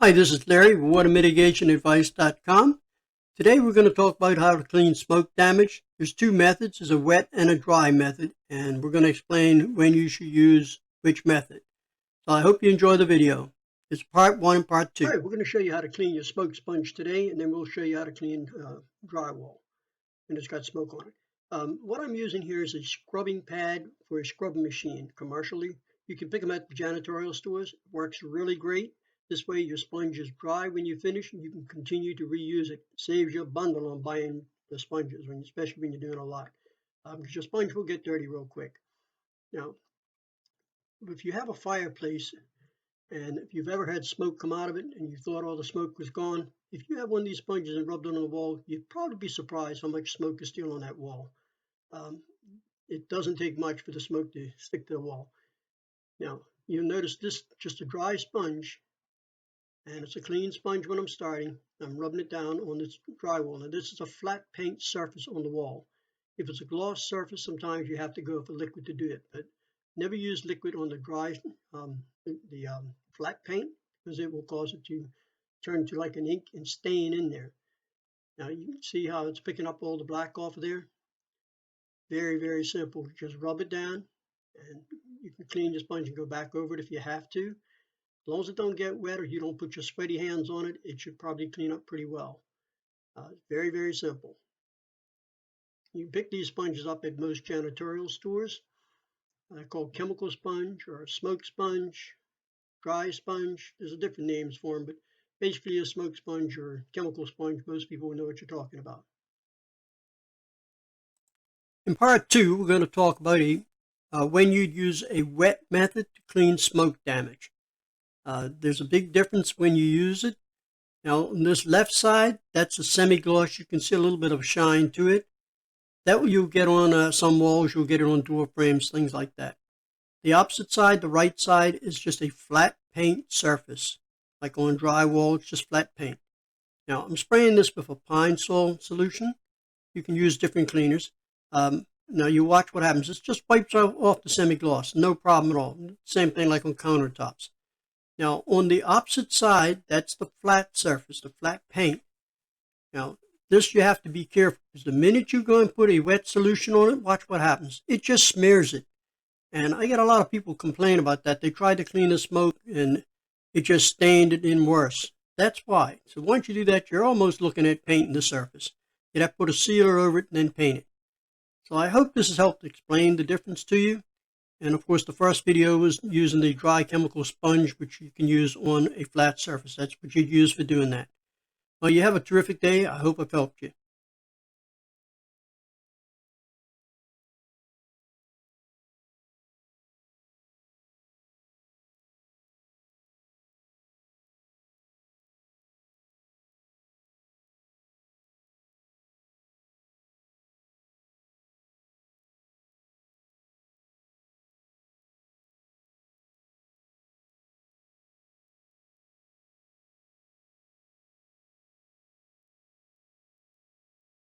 Hi, this is Larry with WaterMitigationAdvice.com. Today we're going to talk about how to clean smoke damage. There's two methods, there's a wet and a dry method, and we're going to explain when you should use which method. So I hope you enjoy the video. It's part one and part two. All right, we're going to show you how to clean your smoke sponge today, and then we'll show you how to clean drywall when it's got smoke on it. What I'm using here is a scrubbing pad for a scrubbing machine commercially. You can pick them at the janitorial stores. It works really great. This way your sponge is dry when you finish and you can continue to reuse it. Saves you a bundle on buying the sponges, especially when you're doing a lot. Because your sponge will get dirty real quick. Now, if you have a fireplace and if you've ever had smoke come out of it and you thought all the smoke was gone, if you have one of these sponges and rubbed it on the wall, you'd probably be surprised how much smoke is still on that wall. It doesn't take much for the smoke to stick to the wall. Now, you'll notice this just a dry sponge. And it's a clean sponge when I'm starting. I'm rubbing it down on this drywall. Now this is a flat paint surface on the wall. If it's a gloss surface, sometimes you have to go for liquid to do it, but never use liquid on the dry, flat paint, because it will cause it to turn to like an ink and stain in there. Now you can see how it's picking up all the black off of there. Very, very simple. Just rub it down and you can clean the sponge and go back over it if you have to. As long as it don't get wet or you don't put your sweaty hands on it, it should probably clean up pretty well. Very, very simple. You can pick these sponges up at most janitorial stores. They're called chemical sponge or smoke sponge, dry sponge. There's different names for them, but basically a smoke sponge or chemical sponge, most people will know what you're talking about. In part two, we're going to talk about when you'd use a wet method to clean smoke damage. There's a big difference when you use it. Now on this left side, that's a semi-gloss. You can see a little bit of shine to it. That you'll get on some walls, you'll get it on door frames, things like that. The opposite side, the right side, is just a flat paint surface. Like on drywall, it's just flat paint. Now I'm spraying this with a Pine Sol solution. You can use different cleaners. Now you watch what happens. It just wipes off the semi-gloss, no problem at all. Same thing like on countertops. Now, on the opposite side, that's the flat surface, the flat paint. Now, this you have to be careful, because the minute you go and put a wet solution on it, watch what happens. It just smears it. And I get a lot of people complain about that. They tried to clean the smoke, and it just stained it in worse. That's why. So once you do that, you're almost looking at painting the surface. You'd have to put a sealer over it and then paint it. So I hope this has helped explain the difference to you. And of course, the first video was using the dry chemical sponge, which you can use on a flat surface. That's what you'd use for doing that. Well, you have a terrific day. I hope I've helped you.